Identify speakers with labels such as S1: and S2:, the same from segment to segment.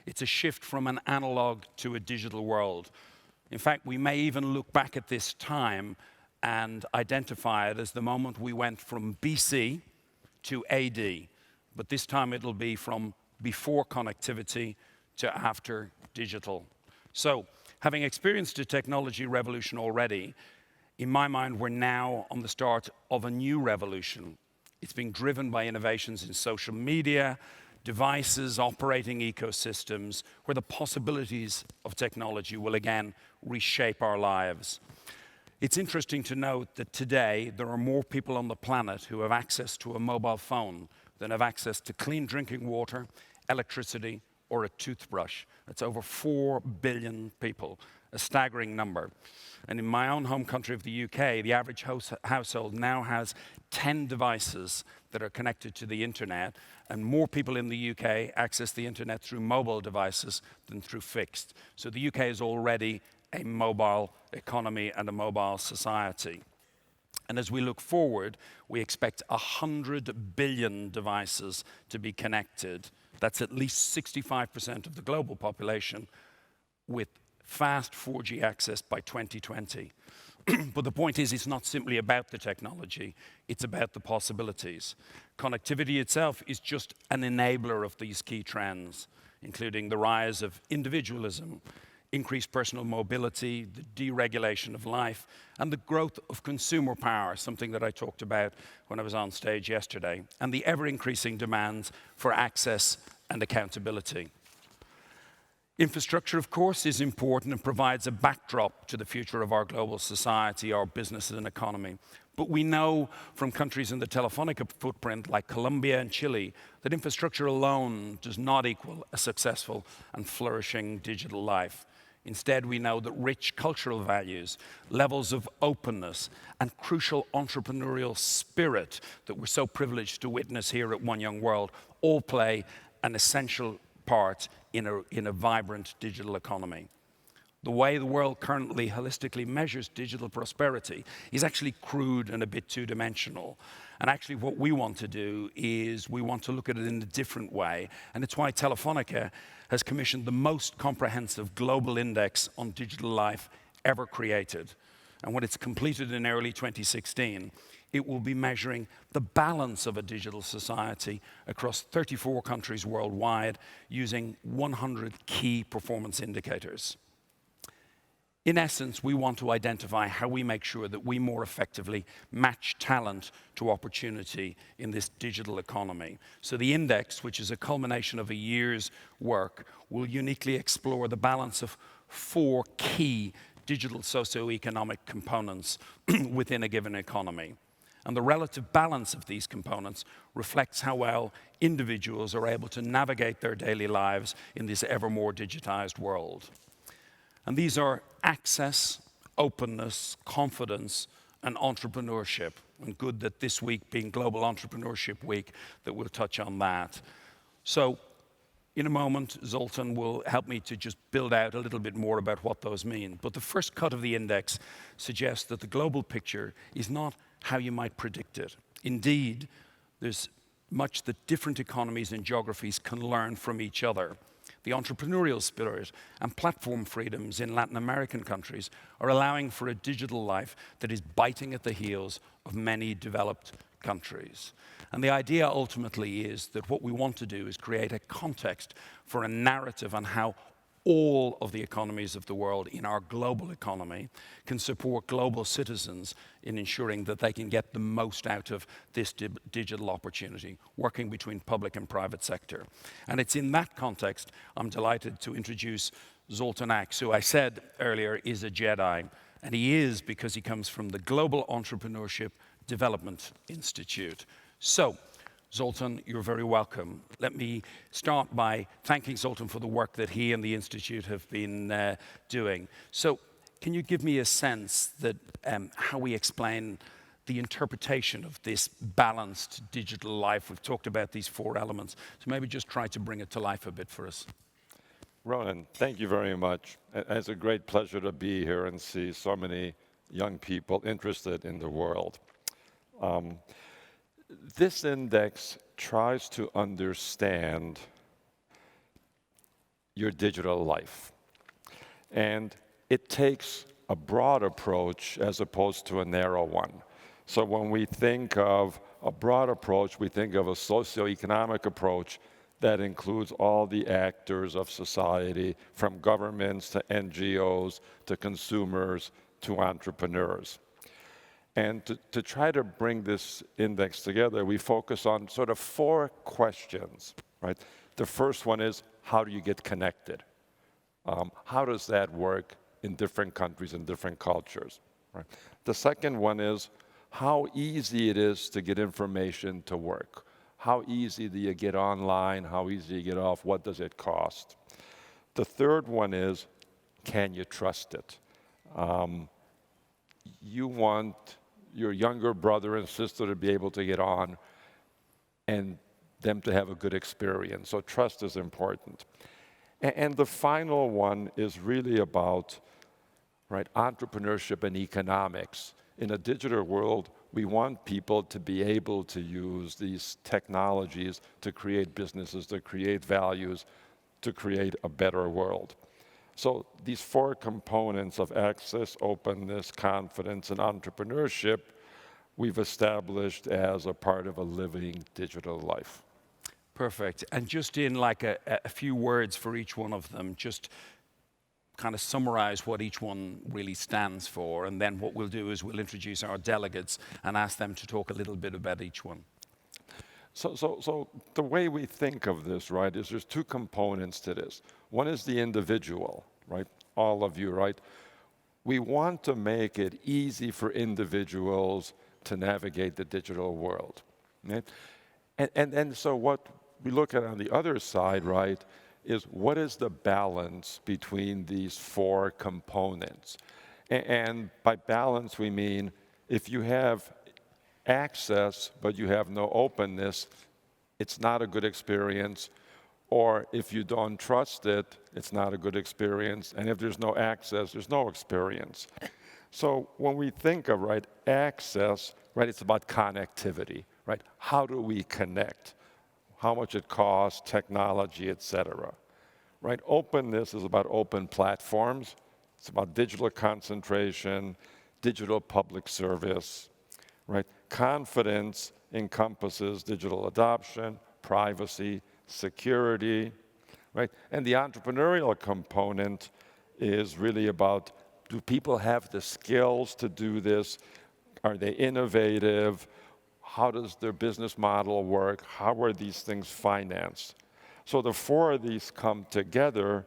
S1: It's a shift from an analog to a digital world. In fact, we may even look back at this time and identify it as the moment we went from BC to AD. But this time it'll be from before connectivity to after digital. So, having experienced a technology revolution already, in my mind, we're now on the start of a new revolution. It's being driven by innovations in social media, devices, operating ecosystems, where the possibilities of technology will again reshape our lives. It's interesting to note that today there are more people on the planet who have access to a mobile phone than have access to clean drinking water, electricity, or a toothbrush. That's over 4 billion people, a staggering number. And in my own home country of the UK, the average household now has 10 devices that are connected to the internet, and more people in the UK access the internet through mobile devices than through fixed. So the UK is already a mobile economy and a mobile society. And as we look forward, we expect 100 billion devices to be connected. That's at least 65% of the global population, with fast 4G access by 2020. But the point is, it's not simply about the technology, it's about the possibilities. Connectivity itself is just an enabler of these key trends, including the rise of individualism, increased personal mobility, the deregulation of life, and the growth of consumer power, something that I talked about when I was on stage yesterday, and the ever-increasing demands for access and accountability. Infrastructure, of course, is important and provides a backdrop to the future of our global society, our business and economy. But we know from countries in the Telefonica footprint, like Colombia and Chile, that infrastructure alone does not equal a successful and flourishing digital life. Instead, we know that rich cultural values, levels of openness, and crucial entrepreneurial spirit that we're so privileged to witness here at One Young World all play an essential part in a vibrant digital economy. The way the world currently holistically measures digital prosperity is actually crude and a bit two-dimensional. And actually what we want to do is we want to look at it in a different way. And it's why Telefonica has commissioned the most comprehensive global index on digital life ever created. And when it's completed in early 2016, it will be measuring the balance of a digital society across 34 countries worldwide using 100 key performance indicators. In essence, we want to identify how we make sure that we more effectively match talent to opportunity in this digital economy. So the index, which is a culmination of a year's work, will uniquely explore the balance of 4 key digital socioeconomic components within a given economy. And the relative balance of these components reflects how well individuals are able to navigate their daily lives in this ever more digitized world. And these are access, openness, confidence, and entrepreneurship. And good that this week being Global Entrepreneurship Week, that we'll touch on that. So in a moment, Zoltan will help me to just build out a little bit more about what those mean. But the first cut of the index suggests that the global picture is not how you might predict it. Indeed, there's much that different economies and geographies can learn from each other. The entrepreneurial spirit and platform freedoms in Latin American countries are allowing for a digital life that is biting at the heels of many developed countries. And the idea ultimately is that what we want to do is create a context for a narrative on how all of the economies of the world in our global economy can support global citizens in ensuring that they can get the most out of this digital opportunity, working between public and private sector. And it's in that context I'm delighted to introduce Zoltan Acs, who I said earlier is a Jedi. And he is because he comes from the Global Entrepreneurship Development Institute. So, Zoltan, you're very welcome. Let me start by thanking Zoltan for the work that he and the Institute have been doing. So, can you give me a sense that how we explain the interpretation of this balanced digital life? We've talked about these 4 elements, so maybe just try to bring it to life a bit for us.
S2: Ronan, thank you very much. It's a great pleasure to be here and see so many young people interested in the world. This index tries to understand your digital life. And it takes a broad approach as opposed to a narrow one. So when we think of a broad approach, we think of a socioeconomic approach that includes all the actors of society, from governments to NGOs to consumers to entrepreneurs. And to try to bring this index together, we focus on sort of 4 questions, right? The first one is, how do you get connected? How does that work in different countries and different cultures, right? The second one is, how easy it is to get information to work. How easy do you get online? How easy do you get off? What does it cost? The third one is, can you trust it? You want your younger brother and sister to be able to get on and them to have a good experience. So trust is important. And the final one is really about, right, entrepreneurship and economics. In a digital world, we want people to be able to use these technologies to create businesses, to create values, to create a better world. So these 4 components of access, openness, confidence, and entrepreneurship, we've established as a part of a living digital life.
S1: Perfect. And just in like a few words for each one of them, just kind of summarize what each one really stands for, and then what we'll do is we'll introduce our delegates and ask them to talk a little bit about each one.
S2: So the way we think of this, right, is there's 2 components to this. One is the individual, right? All of you, right? We want to make it easy for individuals to navigate the digital world, right? And so what we look at on the other side, right, is what is the balance between these 4 components? And by balance, we mean if you have access, but you have no openness, it's not a good experience. Or if you don't trust it, it's not a good experience. And if there's no access, there's no experience. So when we think of, right, access, right, it's about connectivity, right? How do we connect? How much it costs, technology, et cetera. Right? Openness is about open platforms. It's about digital concentration, digital public service, right? Confidence encompasses digital adoption, privacy, security, right? And the entrepreneurial component is really about, do people have the skills to do this? Are they innovative? How does their business model work? How are these things financed? So the 4 of these come together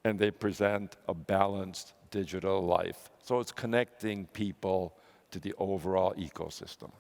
S2: and they present a balanced digital life. So it's connecting people to the overall ecosystem.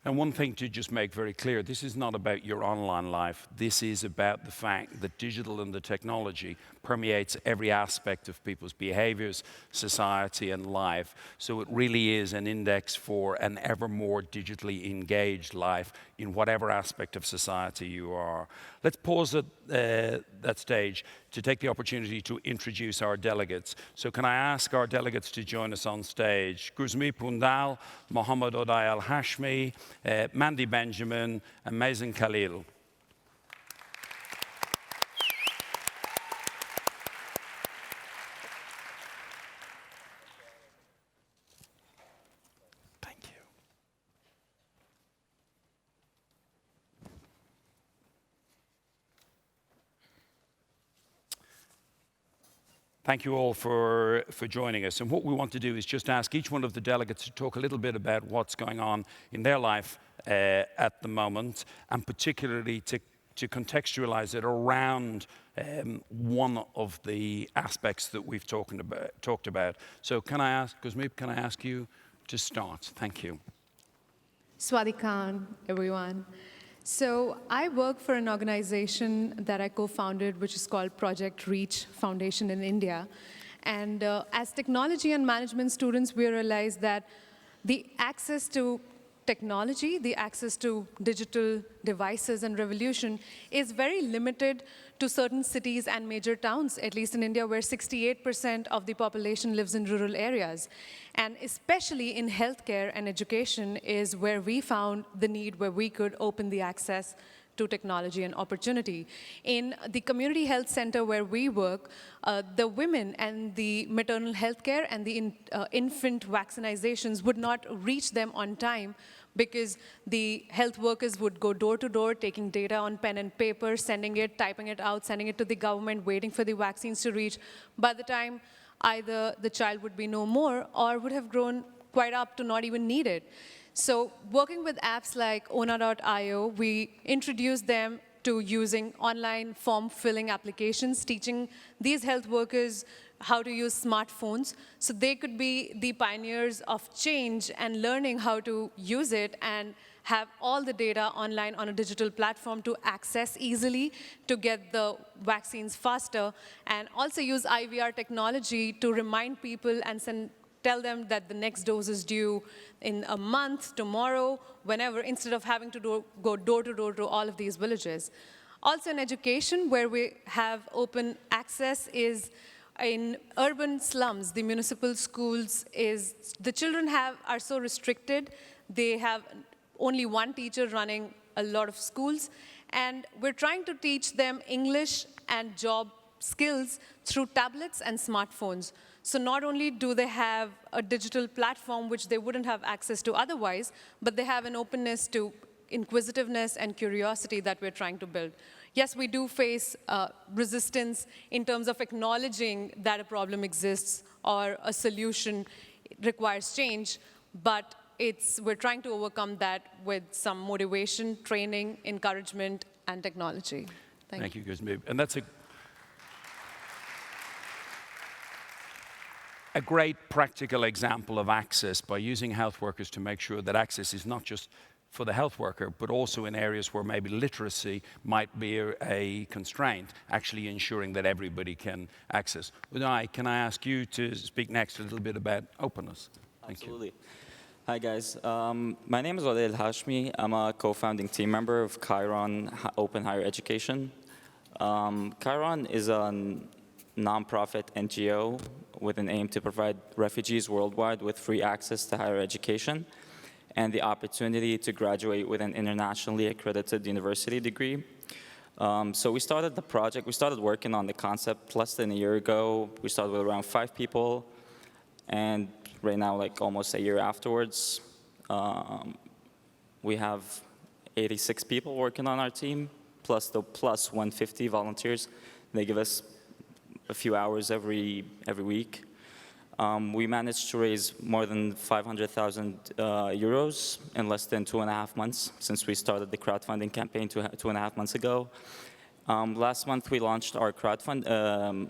S1: And one thing to just make very clear, this is not about your online life. This is about the fact that digital and the technology permeates every aspect of people's behaviors, society, and life. So it really is an index for an ever more digitally engaged life in whatever aspect of society you are. Let's pause at that stage to take the opportunity to introduce our delegates. So can I ask our delegates to join us on stage? Guzmi Pundal, Mohammed Oday Al-Hashmi, Mandy Benjamin, and Mazen Khalil. Thank you. Thank you all for joining us. And what we want to do is just ask each one of the delegates to talk a little bit about what's going on in their life at the moment, and particularly to contextualize it around one of the aspects that we've talked about. So can I ask, Guzmeep, can I ask you to start? Thank you.
S3: Swadhi Khan, everyone. So I work for an organization that I co-founded, which is called Project Reach Foundation in India. And as technology and management students, we realized that the access to technology, the access to digital devices and revolution is very limited to certain cities and major towns, at least in India, where 68% of the population lives in rural areas. And especially in healthcare and education is where we found the need where we could open the access to technology and opportunity. In the community health center where we work, the women and the maternal health care and the infant vaccinations would not reach them on time because the health workers would go door to door, taking data on pen and paper, sending it, typing it out, sending it to the government, waiting for the vaccines to reach. By the time either the child would be no more or would have grown quite up to not even need it. So working with apps like Ona.io, we introduced them to using online form filling applications, teaching these health workers how to use smartphones so they could be the pioneers of change and learning how to use it and have all the data online on a digital platform to access easily, to get the vaccines faster, and also use IVR technology to remind people and tell them that the next dose is due in a month, tomorrow, whenever, instead of having to go door to door to all of these villages. Also in education, where we have open access, is in urban slums, the municipal schools the children are so restricted. They have only one teacher running a lot of schools, and we're trying to teach them English and job skills through tablets and smartphones. So not only do they have a digital platform which they wouldn't have access to otherwise, but they have an openness to inquisitiveness and curiosity that we're trying to build. Yes, we do face resistance in terms of acknowledging that a problem exists or a solution requires change, but we're trying to overcome that with some motivation, training, encouragement, and technology.
S1: Thank you, Guzmib. And that's a great practical example of access by using health workers to make sure that access is not just for the health worker, but also in areas where maybe literacy might be a constraint, actually ensuring that everybody can access. Uday, can I ask you to speak next a little bit about openness? Thank
S4: Absolutely. You. Hi, guys. My name is Odeh Hashmi. I'm a co-founding team member of Chiron Open Higher Education. Chiron is a nonprofit NGO with an aim to provide refugees worldwide with free access to higher education and the opportunity to graduate with an internationally accredited university degree. So we started the project, we started working on the concept less than a year ago. We started with around 5 people, and right now, like almost a year afterwards, we have 86 people working on our team, plus 150 volunteers. They give us a few hours every week. We managed to raise more than 500,000 euros in less than 2.5 months since we started the crowdfunding campaign 2.5 months ago. Last month, we launched our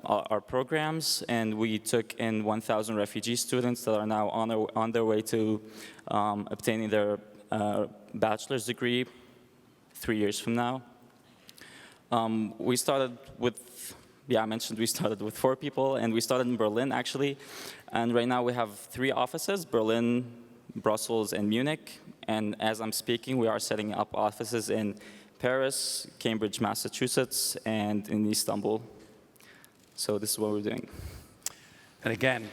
S4: our programs, and we took in 1,000 refugee students that are now on their way to obtaining their bachelor's degree 3 years from now. We started with, I mentioned we started with 4 people, and we started in Berlin, actually. And right now, we have 3 offices, Berlin, Brussels, and Munich. And as I'm speaking, we are setting up offices in Paris, Cambridge, Massachusetts, and in Istanbul. So this is what we're doing.
S1: And again,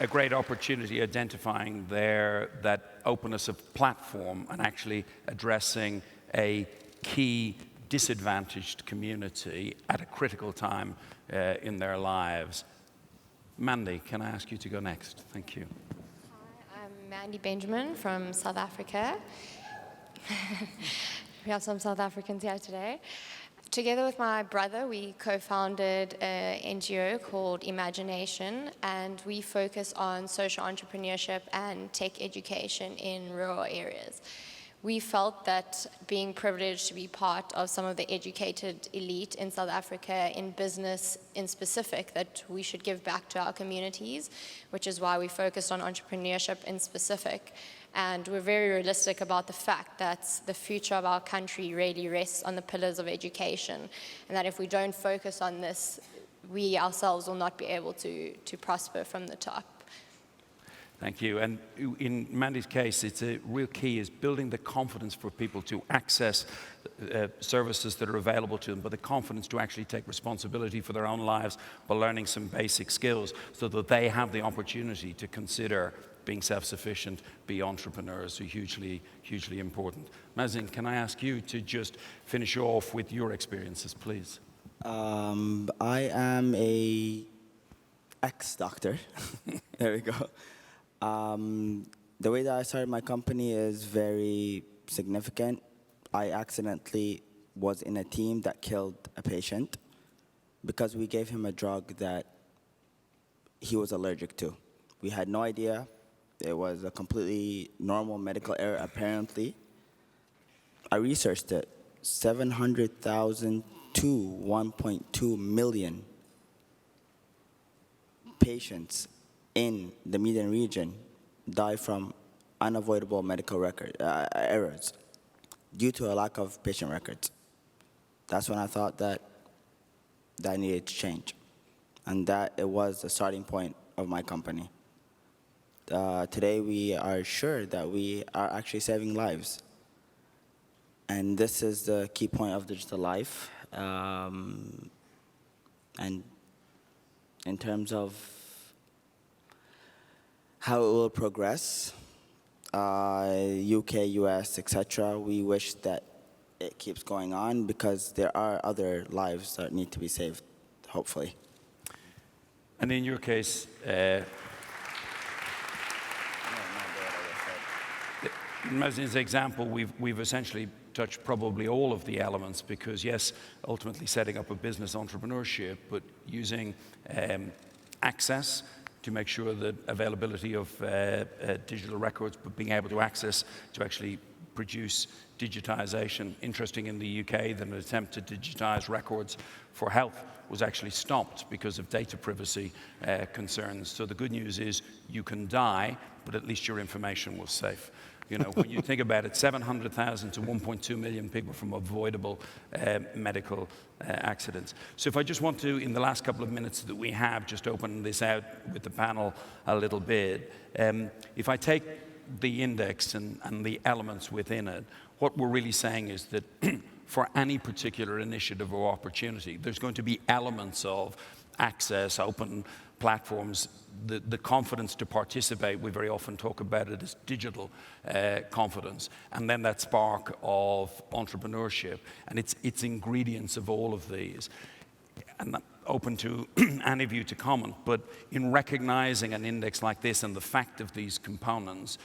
S1: a great opportunity identifying that openness of platform and actually addressing a key disadvantaged community at a critical time in their lives. Mandy, can I ask you to go next? Thank you.
S5: Mandy Benjamin from South Africa. We have some South Africans here today. Together with my brother, we co-founded an NGO called Imagination, and we focus on social entrepreneurship and tech education in rural areas. We felt that being privileged to be part of some of the educated elite in South Africa in business in specific, that we should give back to our communities, which is why we focused on entrepreneurship in specific. And we're very realistic about the fact that the future of our country really rests on the pillars of education, and that if we don't focus on this, we ourselves will not be able to prosper from the top.
S1: Thank you. And in Mandy's case, it's a real key is building the confidence for people to access services that are available to them, but the confidence to actually take responsibility for their own lives by learning some basic skills so that they have the opportunity to consider being self-sufficient, be entrepreneurs, so hugely, hugely important. Mazin, can I ask you to just finish off with your experiences, please?
S6: I am a ex-doctor. There we go. The way that I started my company is very significant. I accidentally was in a team that killed a patient because we gave him a drug that he was allergic to. We had no idea. It was a completely normal medical error, apparently. I researched it. 700,000 to 1.2 million patients in the median region die from unavoidable medical errors due to a lack of patient records. That's when I thought that needed to change, and that it was the starting point of my company. Today we are sure that we are actually saving lives, and this is the key point of digital life. And in terms of how it will progress, UK, US, etc., we wish that it keeps going on because there are other lives that need to be saved, hopefully.
S1: And in your case, in Mazin's example, we've essentially touched probably all of the elements because, yes, ultimately setting up a business entrepreneurship, but using access to make sure that availability of digital records, but being able to access to actually produce digitization. Interesting in the UK that an attempt to digitize records for health was actually stopped because of data privacy concerns. So the good news is you can die, but at least your information was safe. You know, when you think about it, 700,000 to 1.2 million people from avoidable medical accidents. So if I just want to, in the last couple of minutes that we have, just open this out with the panel a little bit. If I take the index and the elements within it, what we're really saying is that for any particular initiative or opportunity, there's going to be elements of access, open platforms, the confidence to participate. We very often talk about it as digital confidence, and then that spark of entrepreneurship, and it's ingredients of all of these. And I'm open to any of you to comment, but in recognizing an index like this and the fact of these components,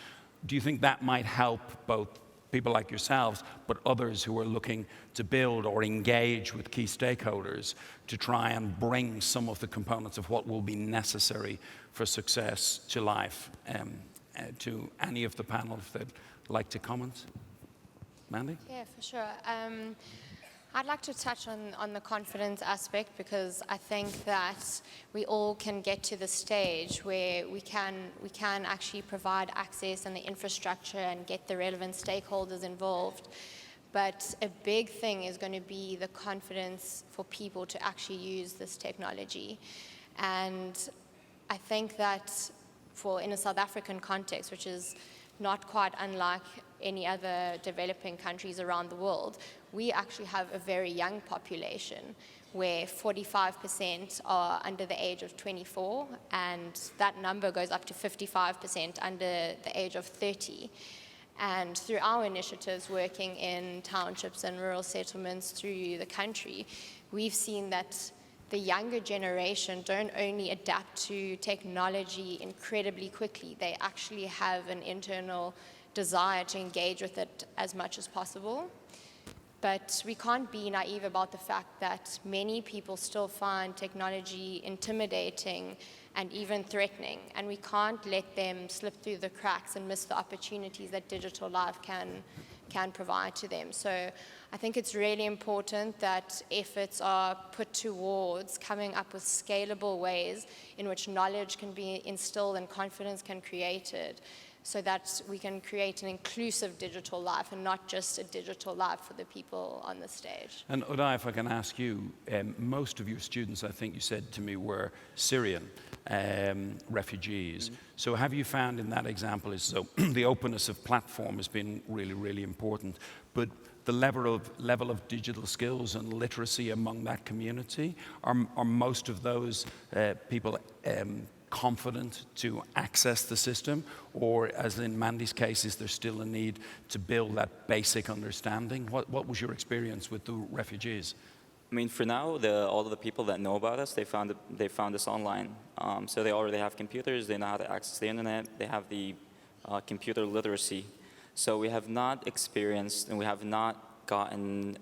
S1: do you think that might help both people like yourselves, but others who are looking to build or engage with key stakeholders to try and bring some of the components of what will be necessary for success to life? To any of the panel, if they'd like to comment? Mandy?
S5: Yeah, for sure. I'd like to touch on the confidence aspect because I think that we all can get to the stage where we can actually provide access and the infrastructure and get the relevant stakeholders involved. But a big thing is going to be the confidence for people to actually use this technology. And I think that in a South African context, which is not quite unlike any other developing countries around the world, we actually have a very young population where 45% are under the age of 24, and that number goes up to 55% under the age of 30. And through our initiatives working in townships and rural settlements through the country, we've seen that the younger generation don't only adapt to technology incredibly quickly, they actually have an internal desire to engage with it as much as possible. But we can't be naive about the fact that many people still find technology intimidating and even threatening, and we can't let them slip through the cracks and miss the opportunities that digital life can provide to them. So I think it's really important that efforts are put towards coming up with scalable ways in which knowledge can be instilled and confidence can be created, so that we can create an inclusive digital life and not just a digital life for the people on the stage.
S1: And Uday, if I can ask you, most of your students, I think you said to me, were Syrian refugees. Mm-hmm. So have you found in that example the openness of platform has been really, really important, but the level of digital skills and literacy among that community, are most of those people confident to access the system, or as in Mandy's case, is there still a need to build that basic understanding? What was your experience with the refugees?
S4: I mean, for now, all of the people that know about us, they found us online. So they already have computers, they know how to access the internet, they have the computer literacy. So we have not experienced, and we have not gotten,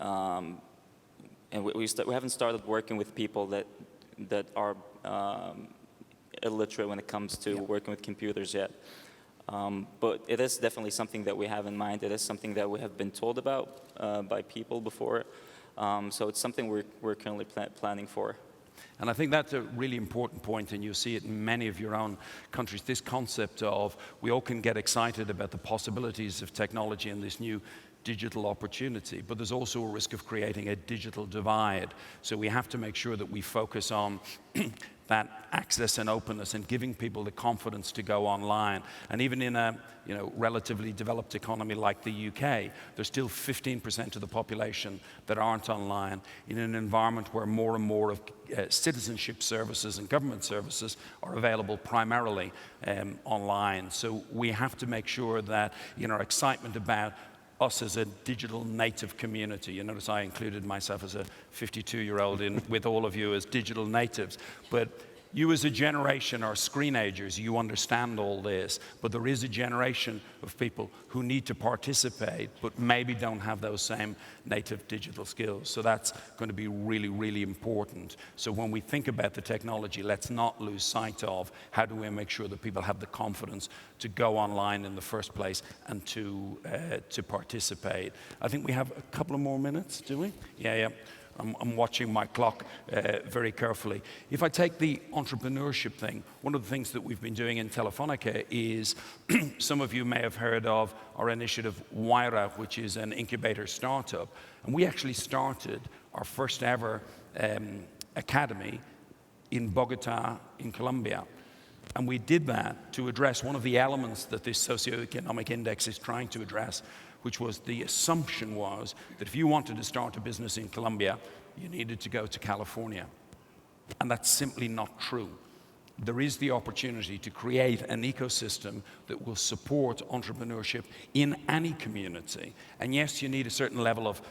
S4: and we haven't started working with people that are illiterate when it comes to working with computers yet. But it is definitely something that we have in mind. It is something that we have been told about by people before. So it's something we're currently planning for.
S1: And I think that's a really important point, and you see it in many of your own countries, this concept of we all can get excited about the possibilities of technology and this new digital opportunity, but there's also a risk of creating a digital divide. So we have to make sure that we focus on that access and openness and giving people the confidence to go online. And even in a relatively developed economy like the UK, there's still 15% of the population that aren't online in an environment where more and more of citizenship services and government services are available primarily online. So we have to make sure that in our excitement about us as a digital native community. You notice I included myself as a 52-year-old in with all of you as digital natives. But you as a generation are screen-agers, you understand all this, but there is a generation of people who need to participate, but maybe don't have those same native digital skills. So that's going to be really, really important. So when we think about the technology, let's not lose sight of how do we make sure that people have the confidence to go online in the first place and to participate. I think we have a couple of more minutes, do we? Yeah. I'm watching my clock very carefully. If I take the entrepreneurship thing, one of the things that we've been doing in Telefonica is, some of you may have heard of our initiative Wyra, which is an incubator startup. And we actually started our first ever academy in Bogota, in Colombia. And we did that to address one of the elements that this socioeconomic index is trying to address, which was the assumption was that if you wanted to start a business in Colombia, you needed to go to California. And that's simply not true. There is the opportunity to create an ecosystem that will support entrepreneurship in any community. And yes, you need a certain level of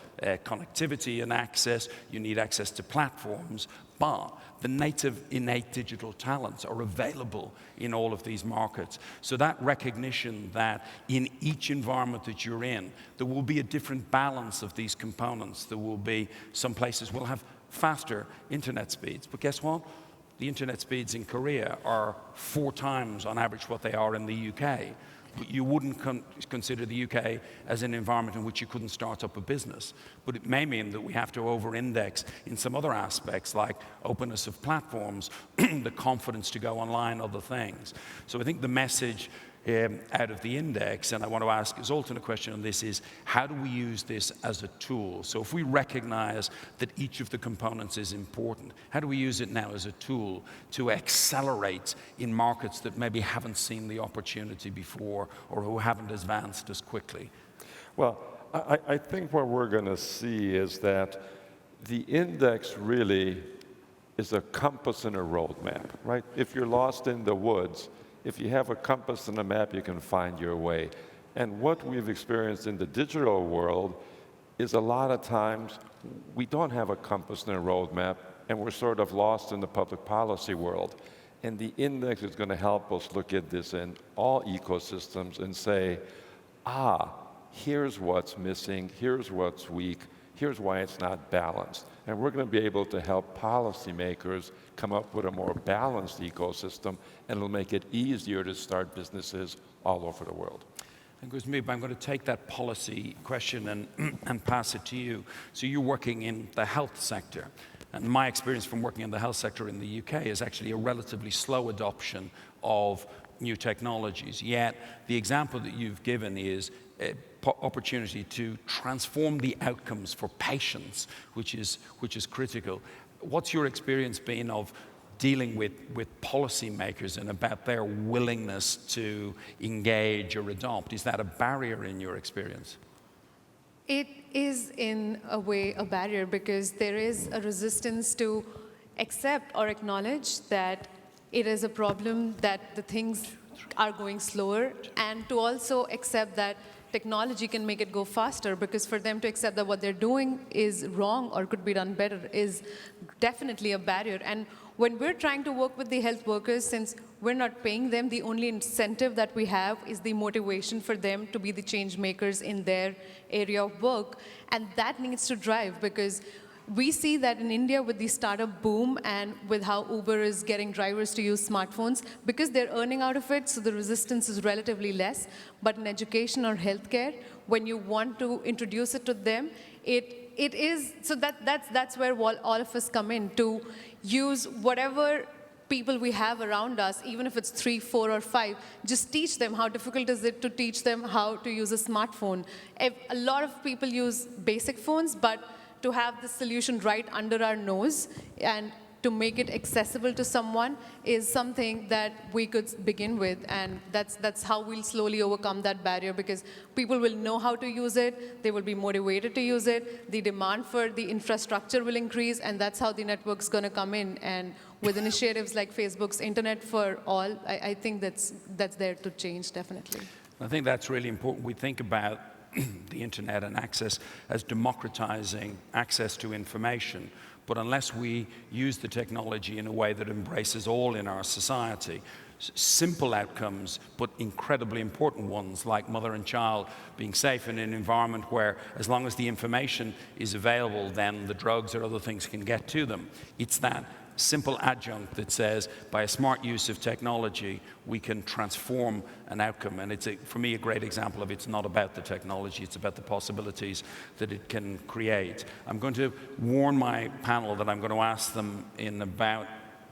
S1: connectivity and access. You need access to platforms, but the native innate digital talents are available in all of these markets. So that recognition that in each environment that you're in, there will be a different balance of these components. There will be some places will have faster internet speeds, but guess what? The internet speeds in Korea are 4 times on average what they are in the UK. But you wouldn't consider the UK as an environment in which you couldn't start up a business. But it may mean that we have to over-index in some other aspects like openness of platforms, the confidence to go online, other things. So I think the message out of the index, and I want to ask Zoltan a question on this, is how do we use this as a tool? So if we recognize that each of the components is important, how do we use it now as a tool to accelerate in markets that maybe haven't seen the opportunity before or who haven't advanced as quickly?
S2: Well, I think what we're going to see is that the index really is a compass and a roadmap, right? If you're lost in the woods, if you have a compass and a map, you can find your way. And what we've experienced in the digital world is a lot of times we don't have a compass and a roadmap, and we're sort of lost in the public policy world. And the index is going to help us look at this in all ecosystems and say, here's what's missing, here's what's weak, here's why it's not balanced. And we're going to be able to help policymakers come up with a more balanced ecosystem, and it'll make it easier to start businesses all over the world.
S1: And Guzmib, I'm going to take that policy question and pass it to you. So you're working in the health sector. And my experience from working in the health sector in the UK is actually a relatively slow adoption of new technologies. Yet the example that you've given is opportunity to transform the outcomes for patients, which is critical. What's your experience been of dealing with policymakers and about their willingness to engage or adopt? Is that a barrier in your experience?
S3: It is in a way a barrier because there is a resistance to accept or acknowledge that it is a problem that the things are going slower, and to also accept that technology can make it go faster, because for them to accept that what they're doing is wrong or could be done better is definitely a barrier. And when we're trying to work with the health workers, since we're not paying them, the only incentive that we have is the motivation for them to be the change makers in their area of work. And that needs to drive, because we see that in India with the startup boom and with how Uber is getting drivers to use smartphones, because they're earning out of it, so the resistance is relatively less. But in education or healthcare, when you want to introduce it to them, it is, so that's where all of us come in, to use whatever people we have around us, even if it's 3, 4, or 5, just teach them. How difficult is it to teach them how to use a smartphone? A lot of people use basic phones, but to have the solution right under our nose and to make it accessible to someone is something that we could begin with. And that's how we'll slowly overcome that barrier, because people will know how to use it, they will be motivated to use it, the demand for the infrastructure will increase, and that's how the network's going to come in. And with initiatives like Facebook's Internet for All, I think that's there to change, definitely.
S1: I think that's really important. We think about the internet and access as democratizing access to information. But unless we use the technology in a way that embraces all in our society, simple outcomes, but incredibly important ones, like mother and child being safe in an environment where, as long as the information is available, then the drugs or other things can get to them. It's that simple adjunct that says, by a smart use of technology, we can transform an outcome. And it's, for me, a great example of it's not about the technology, it's about the possibilities that it can create. I'm going to warn my panel that I'm going to ask them in about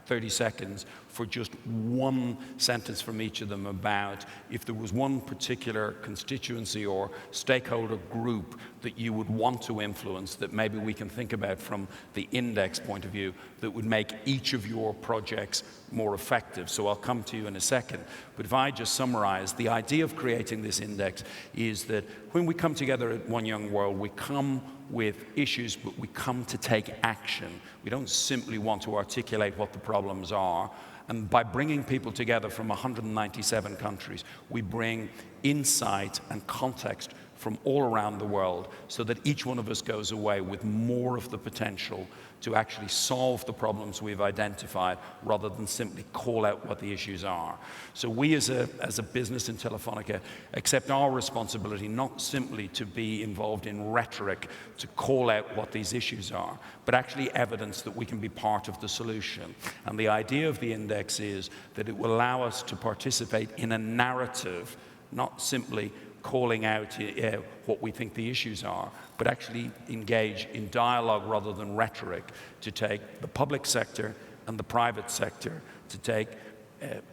S1: 30 seconds for just one sentence from each of them about if there was one particular constituency or stakeholder group that you would want to influence, that maybe we can think about from the index point of view, that would make each of your projects more effective. So I'll come to you in a second. But if I just summarize, the idea of creating this index is that when we come together at One Young World, we come with issues, but we come to take action. We don't simply want to articulate what the problems are. And by bringing people together from 197 countries, we bring insight and context from all around the world, so that each one of us goes away with more of the potential to actually solve the problems we've identified, rather than simply call out what the issues are. So we as a business in Telefonica accept our responsibility not simply to be involved in rhetoric to call out what these issues are, but actually evidence that we can be part of the solution. And the idea of the index is that it will allow us to participate in a narrative, not simply calling out what we think the issues are, but actually engage in dialogue rather than rhetoric, to take the public sector and the private sector, to take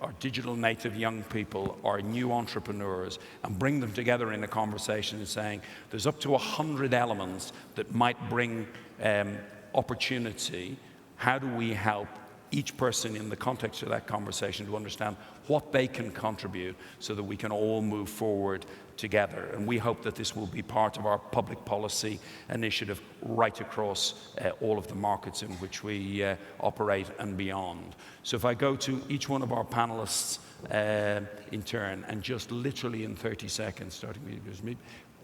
S1: our digital native young people, our new entrepreneurs, and bring them together in a conversation and saying, there's up to 100 elements that might bring opportunity. How do we help each person in the context of that conversation to understand what they can contribute, so that we can all move forward together? And we hope that this will be part of our public policy initiative right across all of the markets in which we operate and beyond. So if I go to each one of our panelists in turn, and just literally in 30 seconds, starting with me,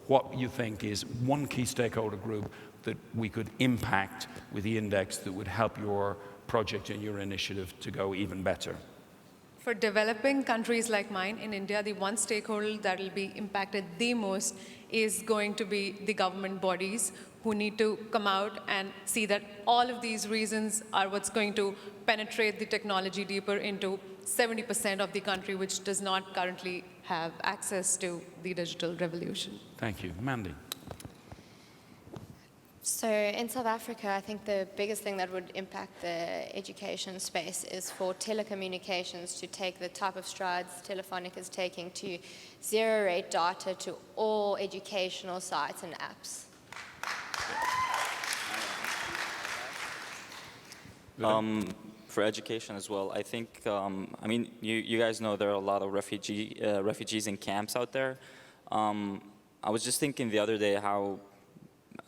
S1: what you think is one key stakeholder group that we could impact with the index that would help your project and your initiative to go even better?
S3: For developing countries like mine in India, the one stakeholder that will be impacted the most is going to be the government bodies, who need to come out and see that all of these reasons are what's going to penetrate the technology deeper into 70% of the country, which does not currently have access to the digital revolution.
S1: Thank you. Mandy.
S5: So in South Africa, I think the biggest thing that would impact the education space is for telecommunications to take the type of strides Telefonica is taking to zero-rate data to all educational sites and apps.
S4: For education as well, I think, I mean, you guys know there are a lot of refugees in camps out there. I was just thinking the other day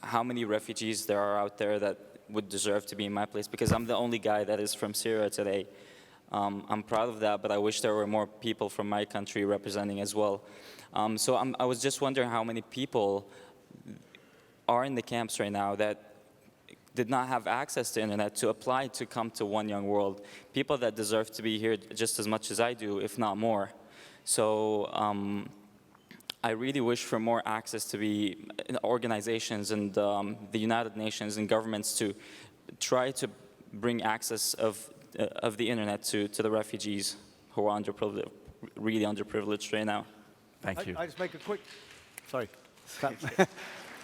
S4: how many refugees there are out there that would deserve to be in my place, because I'm the only guy that is from Syria today. I'm proud of that, but I wish there were more people from my country representing as well. So I was just wondering how many people are in the camps right now that did not have access to internet to apply to come to One Young World. People that deserve to be here just as much as I do, if not more. So I really wish for more access to be in organizations and the United Nations and governments to try to bring access of the internet to the refugees who are really underprivileged right now.
S1: Thank you.
S7: I just make a quick, sorry.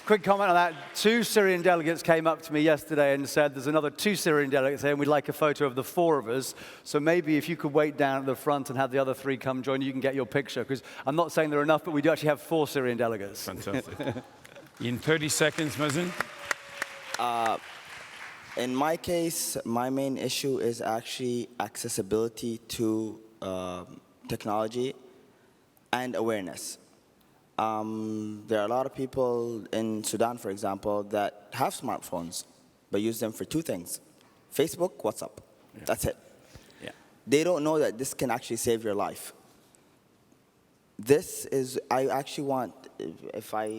S7: Quick comment on that. 2 Syrian delegates came up to me yesterday and said there's another 2 Syrian delegates here and we'd like a photo of the 4 of us. So maybe if you could wait down at the front and have the other 3 come join you can get your picture. Because I'm not saying there are enough, but we do actually have 4 Syrian delegates.
S1: Fantastic. In 30 seconds, Mazin.
S6: In my case, my main issue is actually accessibility to technology and awareness. There are a lot of people in Sudan, for example, that have smartphones, but use them for 2 things. Facebook, WhatsApp. Yeah. That's it.
S1: Yeah.
S6: They don't know that this can actually save your life. This is, I actually want, if I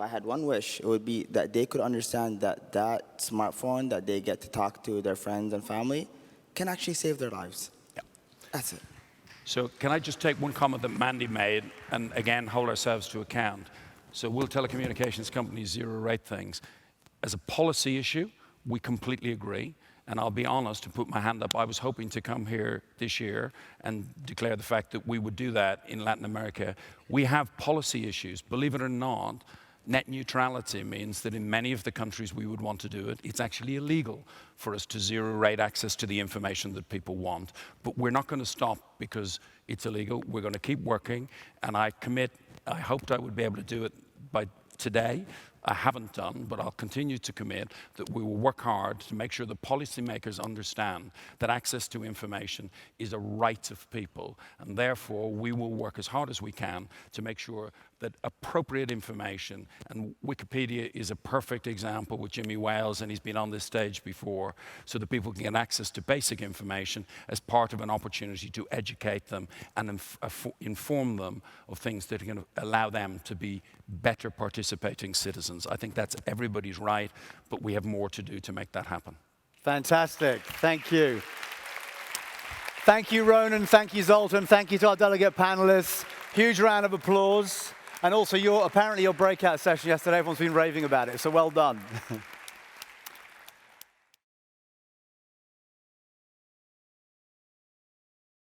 S6: had one wish, it would be that they could understand that that smartphone that they get to talk to their friends and family can actually save their lives.
S1: Yeah.
S6: That's it.
S1: So can I just take one comment that Mandy made, and again, hold ourselves to account. So will telecommunications companies zero-rate things? As a policy issue, we completely agree. And I'll be honest and put my hand up, I was hoping to come here this year and declare the fact that we would do that in Latin America. We have policy issues. Believe it or not, net neutrality means that in many of the countries we would want to do it, it's actually illegal for us to zero-rate access to the information that people want. But we're not going to stop because it's illegal. We're going to keep working, and I commit, I hoped I would be able to do it by today. I haven't done, but I'll continue to commit that we will work hard to make sure that policymakers understand that access to information is a right of people, and therefore we will work as hard as we can to make sure that appropriate information, and Wikipedia is a perfect example with Jimmy Wales, and he's been on this stage before, so that people can get access to basic information as part of an opportunity to educate them and inform them of things that are going to allow them to be better participating citizens. I think that's everybody's right, but we have more to do to make that happen.
S7: Fantastic. Thank you. Thank you, Ronan. Thank you, Zoltan. Thank you to our delegate panelists. Huge round of applause. And also, apparently your breakout session yesterday, everyone's been raving about it, so well done.